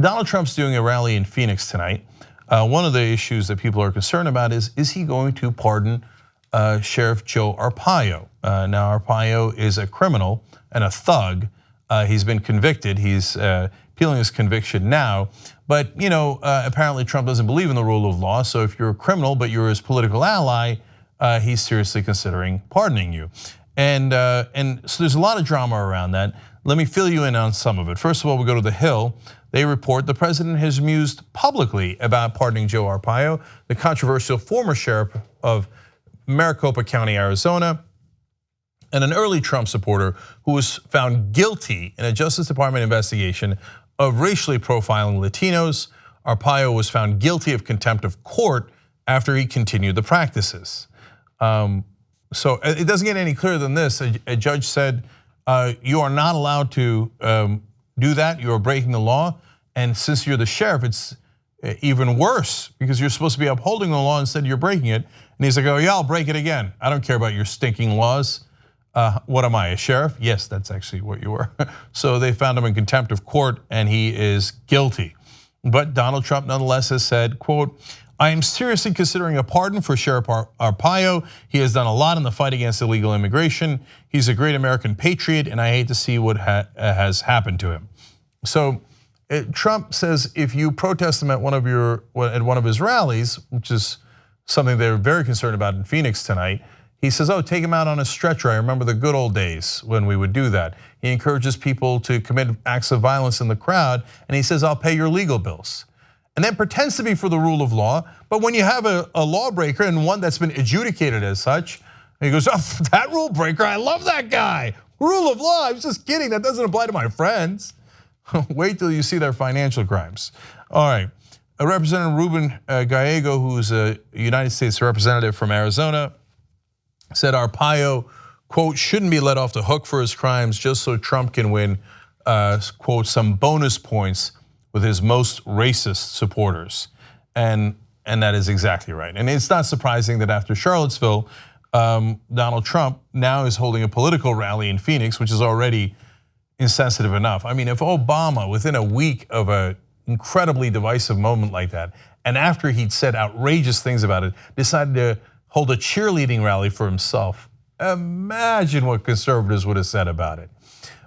Donald Trump's doing a rally in Phoenix tonight. One of the issues that people are concerned about is he going to pardon Sheriff Joe Arpaio? Now Arpaio is a criminal and a thug. He's been convicted. He's appealing his conviction now. But apparently Trump doesn't believe in the rule of law. So if you're a criminal but you're his political ally, he's seriously considering pardoning you. And so there's a lot of drama around that. Let me fill you in on some of it. First of all, we go to The Hill. They report the president has mused publicly about pardoning Joe Arpaio, the controversial former sheriff of Maricopa County, Arizona, and an early Trump supporter who was found guilty in a Justice Department investigation of racially profiling Latinos. Arpaio was found guilty of contempt of court after he continued the practices. So it doesn't get any clearer than this. A judge said, you are not allowed to do that. You are breaking the law. And since you're the sheriff, it's even worse because you're supposed to be upholding the law, instead you're breaking it. And he's like, oh yeah, I'll break it again. I don't care about your stinking laws. What am I, a sheriff? Yes, that's actually what you were. So they found him in contempt of court and he is guilty. But Donald Trump nonetheless has said, quote, I am seriously considering a pardon for Sheriff Arpaio. He has done a lot in the fight against illegal immigration. He's a great American patriot, and I hate to see what has happened to him. So Trump says if you protest him at one of his rallies, which is something they're very concerned about in Phoenix tonight, he says, oh, take him out on a stretcher. I remember the good old days when we would do that. He encourages people to commit acts of violence in the crowd, and he says, I'll pay your legal bills. And then pretends to be for the rule of law, but when you have a lawbreaker and one that's been adjudicated as such, he goes, oh, that rule breaker, I love that guy. Rule of law, I was just kidding, that doesn't apply to my friends. Wait till you see their financial crimes. All right, Representative Ruben Gallego, who's a United States representative from Arizona, said Arpaio, quote, shouldn't be let off the hook for his crimes just so Trump can win, quote, some bonus points with his most racist supporters. And that is exactly right. And it's not surprising that after Charlottesville, Donald Trump now is holding a political rally in Phoenix, which is already insensitive enough. I mean, if Obama, within a week of an incredibly divisive moment like that, and after he'd said outrageous things about it, decided to hold a cheerleading rally for himself, imagine what conservatives would have said about it.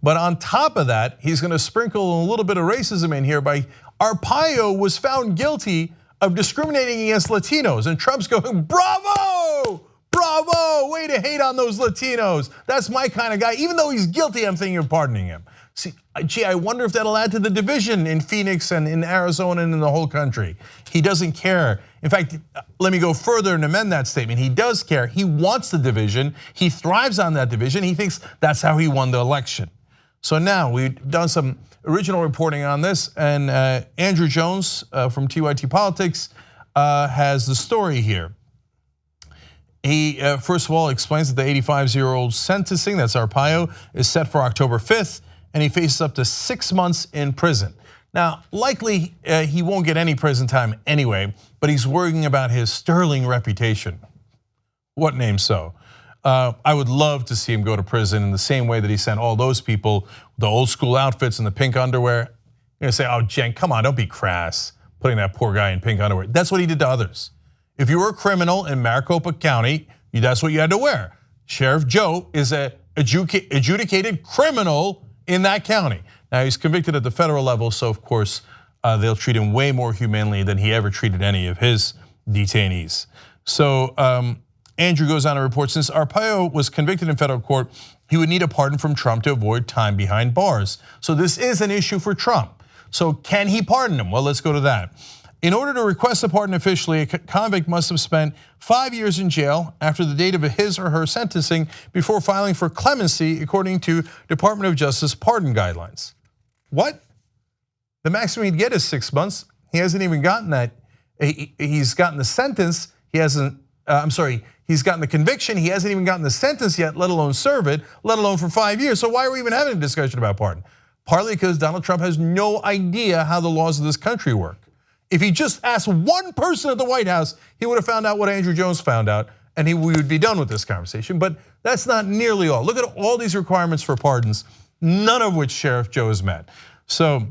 But on top of that, he's going to sprinkle a little bit of racism in here by Arpaio was found guilty of discriminating against Latinos. And Trump's going, bravo, bravo, way to hate on those Latinos. That's my kind of guy. Even though he's guilty, I'm thinking of pardoning him. See, gee, I wonder if that'll add to the division in Phoenix and in Arizona and in the whole country. He doesn't care. In fact, let me go further and amend that statement. He does care. He wants the division. He thrives on that division. He thinks that's how he won the election. So now we've done some original reporting on this, and Andrew Jones from TYT Politics has the story here. He first of all explains that the 85-year-old sentencing, that's Arpaio, is set for October 5th, and he faces up to 6 months in prison. Now, likely he won't get any prison time anyway, but he's worrying about his sterling reputation. What name so? I would love to see him go to prison in the same way that he sent all those people, the old school outfits and the pink underwear. You're gonna say, oh, Cenk, come on, don't be crass, putting that poor guy in pink underwear. That's what he did to others. If you were a criminal in Maricopa County, that's what you had to wear. Sheriff Joe is an adjudicated criminal in that county. Now he's convicted at the federal level, so of course they'll treat him way more humanely than he ever treated any of his detainees. So Andrew goes on to report, since Arpaio was convicted in federal court, he would need a pardon from Trump to avoid time behind bars. So this is an issue for Trump. So can he pardon him? Well, let's go to that. In order to request a pardon officially, a convict must have spent 5 years in jail after the date of his or her sentencing before filing for clemency, according to Department of Justice pardon guidelines. What? The maximum he'd get is 6 months. He hasn't even gotten that. He's gotten the sentence. He's gotten the conviction. He hasn't even gotten the sentence yet, let alone serve it, let alone for 5 years. So why are we even having a discussion about pardon? Partly because Donald Trump has no idea how the laws of this country work. If he just asked one person at the White House, he would have found out what Andrew Jones found out, and we would be done with this conversation. But that's not nearly all. Look at all these requirements for pardons, none of which Sheriff Joe has met. So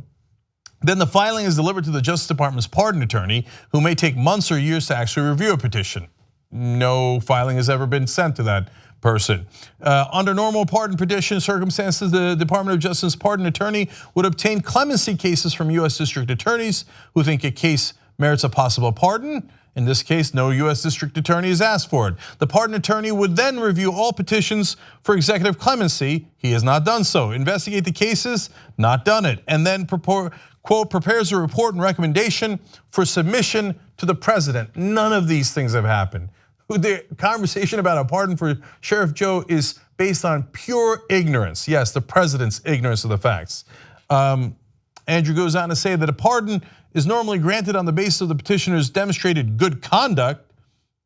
Then the filing is delivered to the Justice Department's pardon attorney, who may take months or years to actually review a petition. No filing has ever been sent to that person. Under normal pardon petition circumstances, the Department of Justice pardon attorney would obtain clemency cases from US district attorneys who think a case merits a possible pardon. In this case, no US district attorney has asked for it. The pardon attorney would then review all petitions for executive clemency. He has not done so. Investigate the cases, not done it. And then, quote, prepares a report and recommendation for submission to the president. None of these things have happened. The conversation about a pardon for Sheriff Joe is based on pure ignorance. Yes, the president's ignorance of the facts. Andrew goes on to say that a pardon is normally granted on the basis of the petitioner's demonstrated good conduct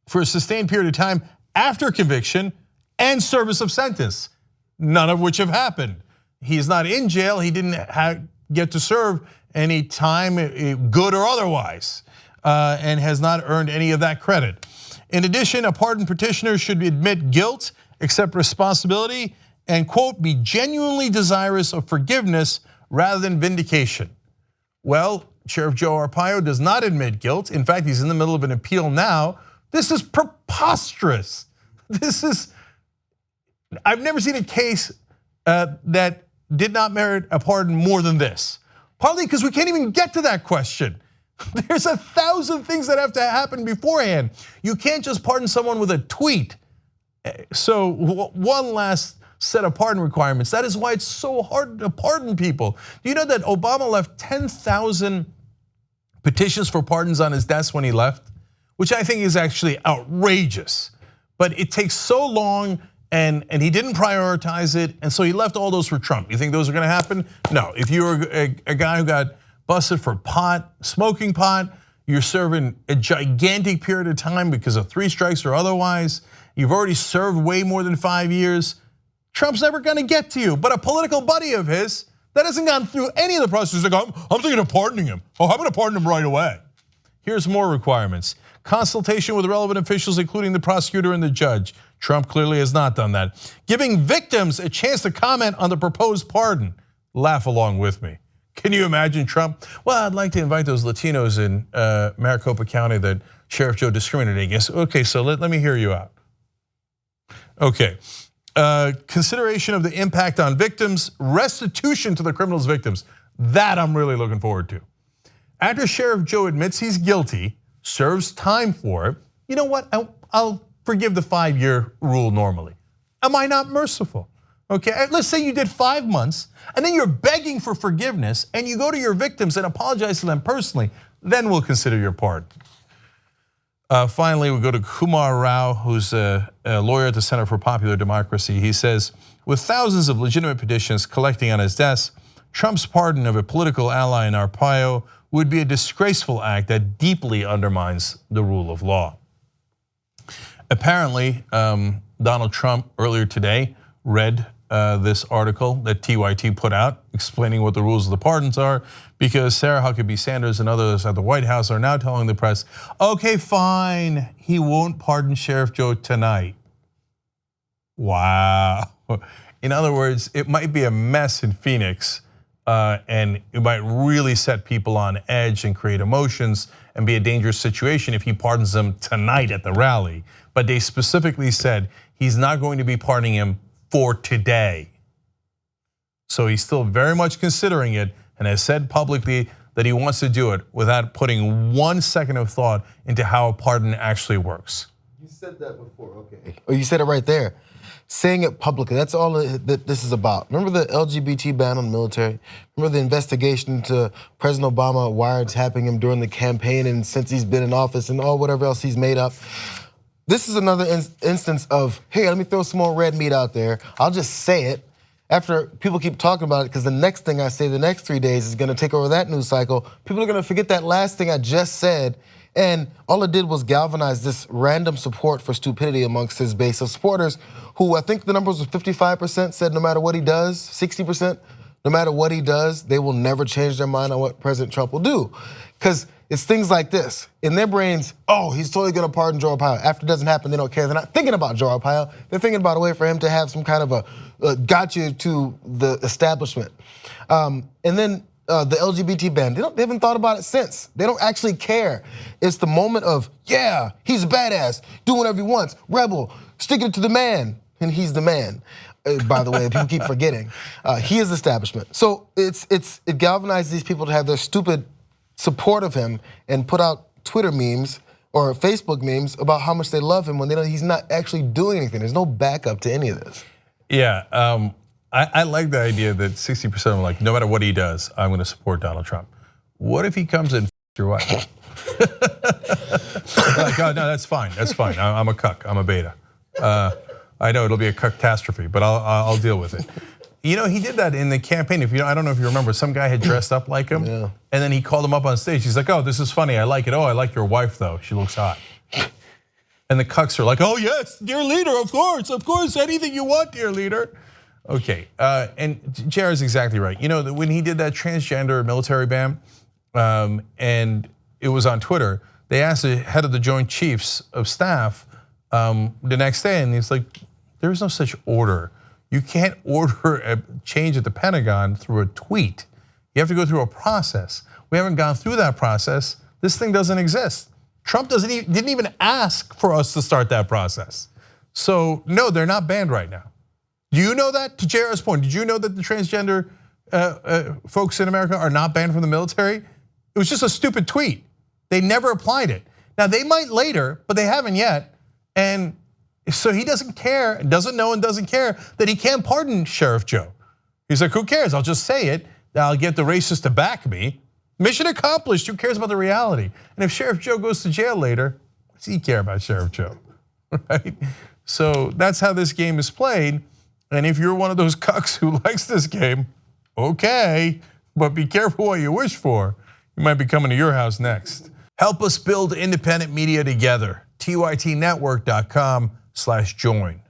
for a sustained period of time after conviction and service of sentence, none of which have happened. He is not in jail, he didn't get to serve any time, good or otherwise, and has not earned any of that credit. In addition, a pardon petitioner should admit guilt, accept responsibility, and quote, be genuinely desirous of forgiveness rather than vindication. Well, Sheriff Joe Arpaio does not admit guilt. In fact, he's in the middle of an appeal now. This is preposterous. I've never seen a case that did not merit a pardon more than this. Partly because we can't even get to that question. There's 1,000 things that have to happen beforehand. You can't just pardon someone with a tweet. So one last set of pardon requirements. That is why it's so hard to pardon people. Do you know that Obama left 10,000 petitions for pardons on his desk when he left? Which I think is actually outrageous. But it takes so long and he didn't prioritize it, and so he left all those for Trump. You think those are gonna happen? No, if you're a guy who got busted for pot, smoking pot, you're serving a gigantic period of time because of 3 strikes or otherwise, you've already served way more than 5 years, Trump's never gonna get to you. But a political buddy of his that hasn't gone through any of the process is like, I'm thinking of pardoning him. Oh, I'm gonna pardon him right away. Here's more requirements. Consultation with relevant officials, including the prosecutor and the judge. Trump clearly has not done that. Giving victims a chance to comment on the proposed pardon. Laugh along with me. Can you imagine Trump? Well, I'd like to invite those Latinos in Maricopa County that Sheriff Joe discriminated against. Okay, so let me hear you out. Okay. Consideration of the impact on victims, restitution to the criminal's victims. That I'm really looking forward to. After Sheriff Joe admits he's guilty, serves time for it, you know what? I'll forgive the 5-year rule normally. Am I not merciful? Okay, let's say you did 5 months and then you're begging for forgiveness and you go to your victims and apologize to them personally, then we'll consider your pardon. Finally, we go to Kumar Rao, who's a lawyer at the Center for Popular Democracy. He says, with thousands of legitimate petitions collecting on his desk, Trump's pardon of a political ally in Arpaio would be a disgraceful act that deeply undermines the rule of law. Apparently, Donald Trump earlier today read this article that TYT put out explaining what the rules of the pardons are, because Sarah Huckabee Sanders and others at the White House are now telling the press, okay, fine, he won't pardon Sheriff Joe tonight. Wow. In other words, it might be a mess in Phoenix and it might really set people on edge and create emotions and be a dangerous situation if he pardons them tonight at the rally. But they specifically said he's not going to be pardoning him for today. So he's still very much considering it and has said publicly that he wants to do it without putting 1 second of thought into how a pardon actually works. You said that before, okay. Oh, you said it right there. Saying it publicly, that's all that this is about. Remember the LGBT ban on the military? Remember the investigation into President Obama wiretapping him during the campaign and since he's been in office and all whatever else he's made up? This is another instance of, hey, let me throw some more red meat out there. I'll just say it after people keep talking about it, because the next thing I say the next 3 days is gonna take over that news cycle. People are gonna forget that last thing I just said, and all it did was galvanize this random support for stupidity amongst his base of supporters, who I think the numbers was 55% said no matter what he does, 60%, no matter what he does, they will never change their mind on what President Trump will do. Because it's things like this. In their brains, oh, he's totally gonna pardon Joe Arpaio. After it doesn't happen, they don't care. They're not thinking about Joe Arpaio. They're thinking about a way for him to have some kind of a gotcha to the establishment. And then the LGBT ban. They haven't thought about it since. They don't actually care. It's the moment of, yeah, he's a badass, do whatever he wants, rebel, sticking it to the man, and he's the man. By the way, people keep forgetting. He is establishment. So it galvanizes these people to have their stupid support of him and put out Twitter memes or Facebook memes about how much they love him when they know he's not actually doing anything. There's no backup to any of this. Yeah, I like the idea that 60% of them are like, no matter what he does, I'm gonna support Donald Trump. What if he comes in your wife? Like, oh, no, that's fine, I'm a cuck, I'm a beta. I know it'll be a catastrophe, but I'll deal with it. You know, he did that in the campaign. I don't know if you remember, some guy had dressed up like him, and then he called him up on stage. He's like, oh, this is funny, I like it. Oh, I like your wife though, she looks hot. And the cucks are like, oh yes, dear leader, of course, anything you want, dear leader. Okay, and Jared's exactly right. You know, when he did that transgender military ban, and it was on Twitter, they asked the head of the Joint Chiefs of Staff the next day, and he's like, there is no such order. You can't order a change at the Pentagon through a tweet. You have to go through a process. We haven't gone through that process. This thing doesn't exist. Trump didn't even ask for us to start that process. So no, they're not banned right now. Do you know that? To Jared's point, did you know that the transgender folks in America are not banned from the military? It was just a stupid tweet. They never applied it. Now they might later, but they haven't yet. And so he doesn't care, doesn't know and doesn't care that he can't pardon Sheriff Joe. He's like, who cares? I'll just say it. I'll get the racists to back me. Mission accomplished, who cares about the reality? And if Sheriff Joe goes to jail later, what does he care about Sheriff Joe, right? So that's how this game is played. And if you're one of those cucks who likes this game, okay, but be careful what you wish for. You might be coming to your house next. Help us build independent media together. TYTnetwork.com/join.